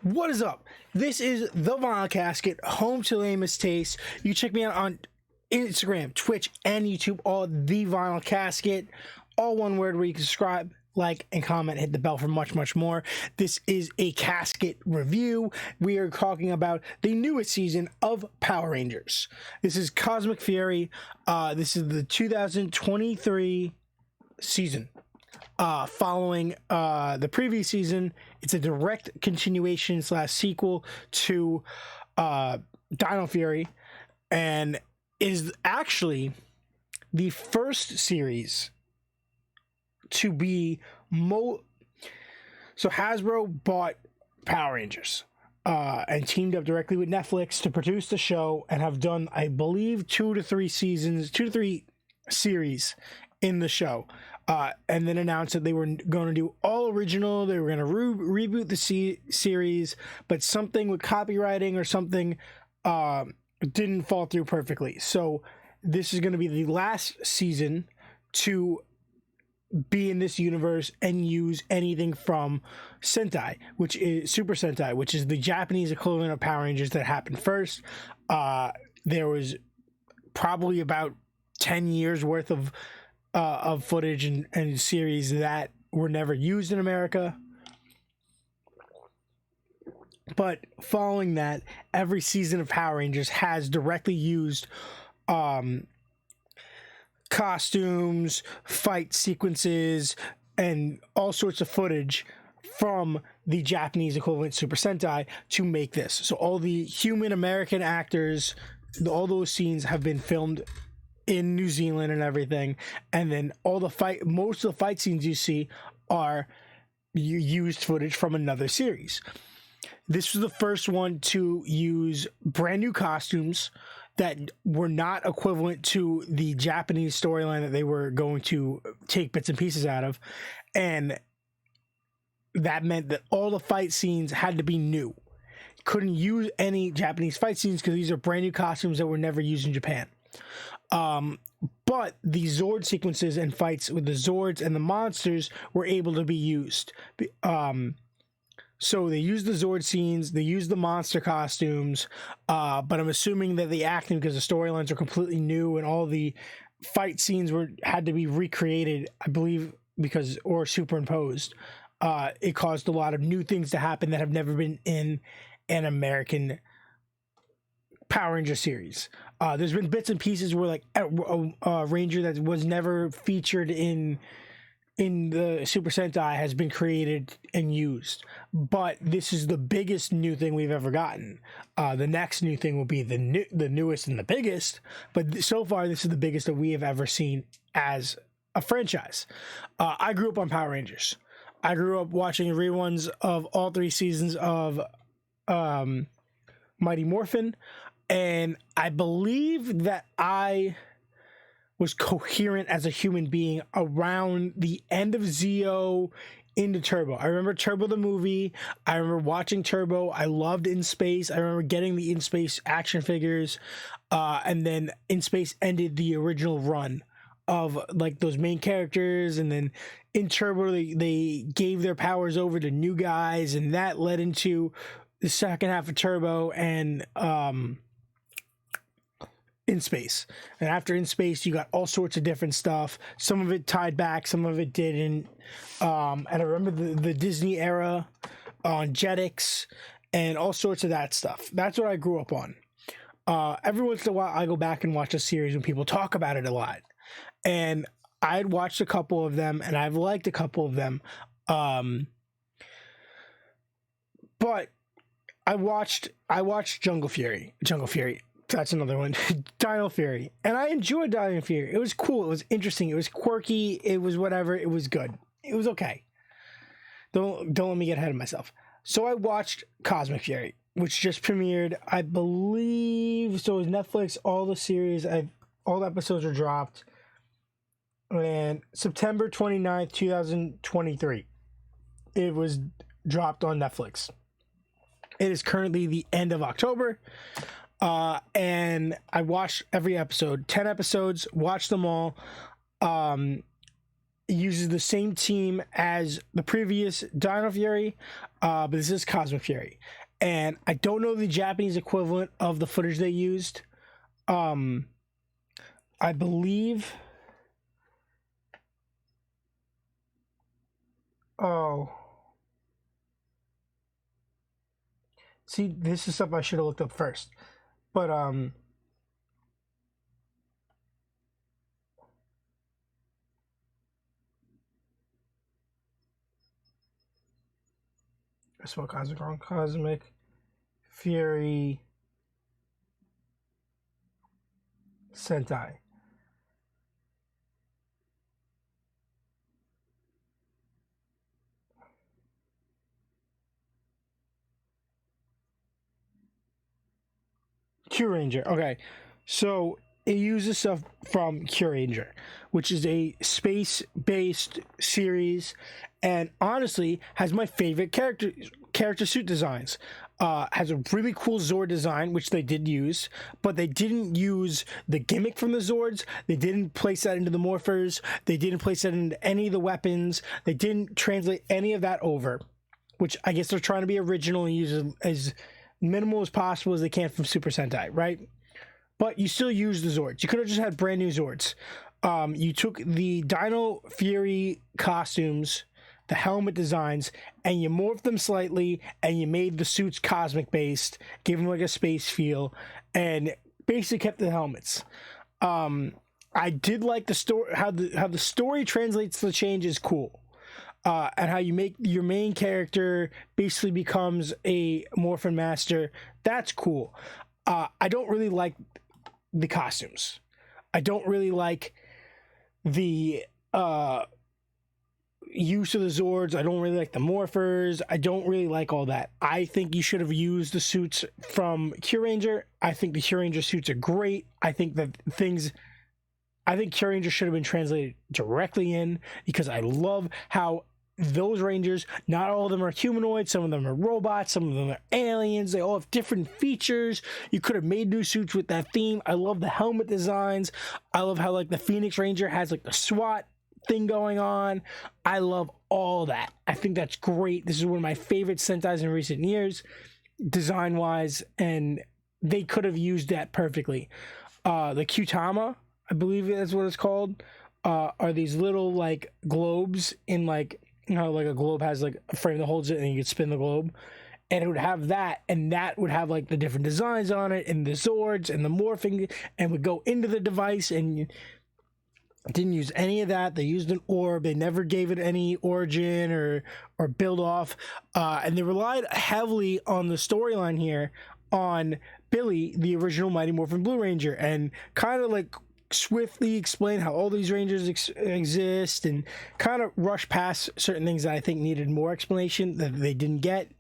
What is up? This is the Vinyl Casket, home to lamest taste. You check me out on Instagram, Twitch, and YouTube, all the Vinyl Casket, all one word, where you can subscribe, like, and comment, hit the bell for much, much more. This is a Casket review. We are talking about the newest season of Power Rangers. This is Cosmic Fury. This is the 2023 season. Following the previous season, it's a direct continuation / sequel to Dino Fury, and is actually the first series to be so Hasbro bought Power Rangers and teamed up directly with Netflix to produce the show, and have done, I believe, 2 to 3 series in the show. And then announced that they were going to do all original. They were going to reboot the series, but something with copywriting or something didn't fall through perfectly. So this is going to be the last season to be in this universe and use anything from Sentai, which is Super Sentai, which is the Japanese equivalent of Power Rangers that happened first. There was probably about 10 years worth of footage and series that were never used in America. But following that, every season of Power Rangers has directly used costumes, fight sequences, and all sorts of footage from the Japanese equivalent Super Sentai to make this. So all the human American actors, all those scenes have been filmed in New Zealand and everything, and then most of the fight scenes you see are used footage from another series. This was the first one to use brand new costumes that were not equivalent to the Japanese storyline that they were going to take bits and pieces out of, and that meant that all the fight scenes had to be new. Couldn't use any Japanese fight scenes because these are brand new costumes that were never used in Japan. But the Zord sequences and fights with the Zords and the monsters were able to be used. So they used the Zord scenes, they used the monster costumes, but I'm assuming that the acting, because the storylines are completely new and all the fight scenes had to be recreated, I believe, or superimposed. It caused a lot of new things to happen that have never been in an American Power Ranger series. There's been bits and pieces where, like, a Ranger that was never featured in the Super Sentai has been created and used, but this is the biggest new thing we've ever gotten. The next new thing will be the newest and the biggest, but so far this is the biggest that we have ever seen as a franchise. I grew up on Power Rangers. I grew up watching reruns of all 3 seasons of Mighty Morphin. And I believe that I was coherent as a human being around the end of Zeo into Turbo. I remember Turbo the movie. I remember watching Turbo. I loved In Space. I remember getting the In Space action figures. And then In Space ended the original run of, like, those main characters. And then in Turbo, they gave their powers over to new guys. And that led into the second half of Turbo and In Space. And after In Space, you got all sorts of different stuff. Some of it tied back, some of it didn't. And I remember the Disney era on Jetix and all sorts of that stuff. That's what I grew up on. Every once in a while, I go back and watch a series when people talk about it a lot. And I'd watched a couple of them, and I've liked a couple of them. But I watched Jungle Fury. That's another one. Dino Fury. And I enjoyed Dino Fury. It was cool. It was interesting. It was quirky. It was whatever. It was good. It was okay. Don't let me get ahead of myself. So I watched Cosmic Fury, which just premiered, I believe. So it was Netflix. All the series, all the episodes are dropped. And September 29th, 2023. It was dropped on Netflix. It is currently the end of October. And I watched every episode, 10 episodes, watched them all. It uses the same team as the previous Dino Fury, but this is Cosmic Fury. And I don't know the Japanese equivalent of the footage they used. I believe. Oh. See, this is stuff I should have looked up first. But I spelled Cosmic wrong. Cosmic Fury Sentai. Q Ranger. Okay, so it uses stuff from Q Ranger, which is a space-based series, and honestly has my favorite character suit designs. Has a really cool Zord design, which they did use, but they didn't use the gimmick from the Zords. They didn't place that into the morphers. They didn't place that into any of the weapons. They didn't translate any of that over, which I guess they're trying to be original and use as minimal as possible as they can from Super Sentai, right? But you still use the Zords. You could have just had brand new Zords. You took the Dino Fury costumes, the helmet designs, and you morphed them slightly, and you made the suits cosmic based, gave them like a space feel, and basically kept the helmets. I did like the story, how the story translates the change is cool. And how you make your main character basically becomes a Morphin Master. That's cool. I don't really like the costumes. I don't really like the use of the Zords. I don't really like the Morphers. I don't really like all that. I think you should have used the suits from Q Ranger. I think the Q Ranger suits are great. I think Q Ranger should have been translated directly in, because I love how those Rangers, not all of them are humanoids, some of them are robots, some of them are aliens, they all have different features. You could have made new suits with that theme. I love the helmet designs. I love how like the Phoenix Ranger has like the SWAT thing going on. I love all that. I think that's great. This is one of my favorite Sentais in recent years, design wise, and they could have used that perfectly. The Qtama, I believe that's what it's called, are these little like globes in like, you know, like a globe has like a frame that holds it and you could spin the globe, and it would have that, and that would have like the different designs on it and the Zords and the morphing, and would go into the device, and didn't use any of that. They used an orb. They never gave it any origin or build off, and they relied heavily on the storyline here on Billy, the original Mighty Morphin Blue Ranger, and kind of like swiftly explain how all these Rangers exist, and kind of rush past certain things that I think needed more explanation that they didn't get.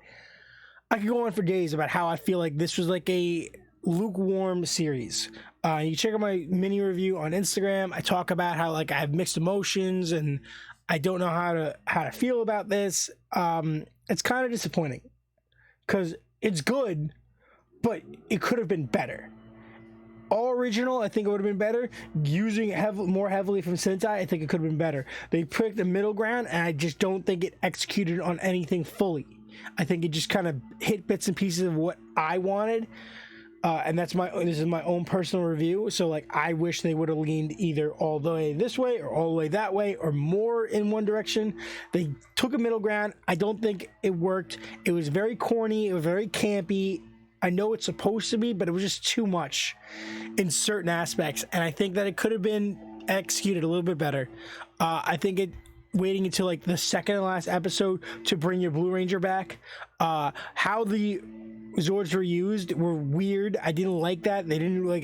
I could go on for days about how I feel like this was like a lukewarm series. You check out my mini review on Instagram. I talk about how like I have mixed emotions and I don't know how to feel about this. It's kind of disappointing because it's good, but it could have been better. All original, I think it would have been better. Using it more heavily from Sentai, I think it could have been better. They picked the middle ground, and I just don't think it executed on anything fully. I think it just kind of hit bits and pieces of what I wanted, and this is my own personal review. So like, I wish they would have leaned either all the way this way or all the way that way, or more in one direction. They took a middle ground. I don't think it worked. It was very corny. It was very campy. I know it's supposed to be, but it was just too much in certain aspects, and I think that it could have been executed a little bit better. I think waiting until like the second to last episode to bring your Blue Ranger back, how the Zords were used were weird. I didn't like that. They didn't like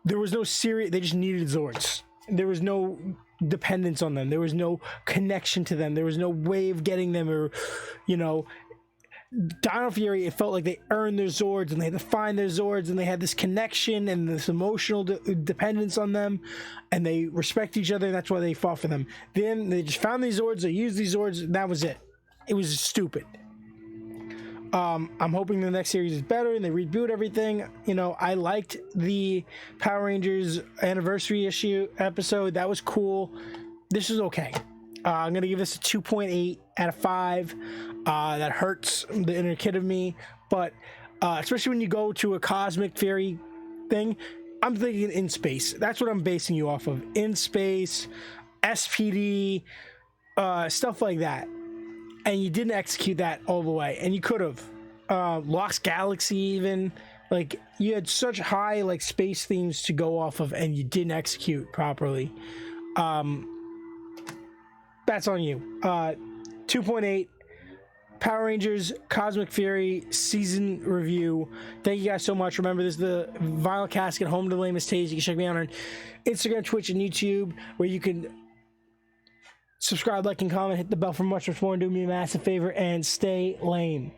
there was no series. They just needed Zords. There was no dependence on them. There was no connection to them. There was no way of getting them, or Dino Fury, it felt like they earned their Zords and they had to find their Zords, and they had this connection and this emotional dependence on them, and they respect each other, and that's why they fought for them. Then they just found these Zords, they used these Zords, and that was it. It was stupid. I'm hoping the next series is better and they reboot everything. I liked the Power Rangers anniversary issue episode. That was cool. this is okay. I'm gonna give this a 2.8 out of 5. That hurts the inner kid of me, but especially when you go to a cosmic fairy thing, I'm thinking in space. That's what I'm basing you off of. In space, SPD, stuff like that. And you didn't execute that all the way, and you could have. Lost Galaxy, even, like, you had such high like space themes to go off of, and you didn't execute properly. That's on you. 2.8. Power Rangers Cosmic Fury season review. Thank you guys so much. Remember, this is the Vinyl Casket, home to the lamest taste. You can check me out on Instagram, Twitch, and YouTube, where you can subscribe, like, and comment, hit the bell for much more, and do me a massive favor, and stay lame.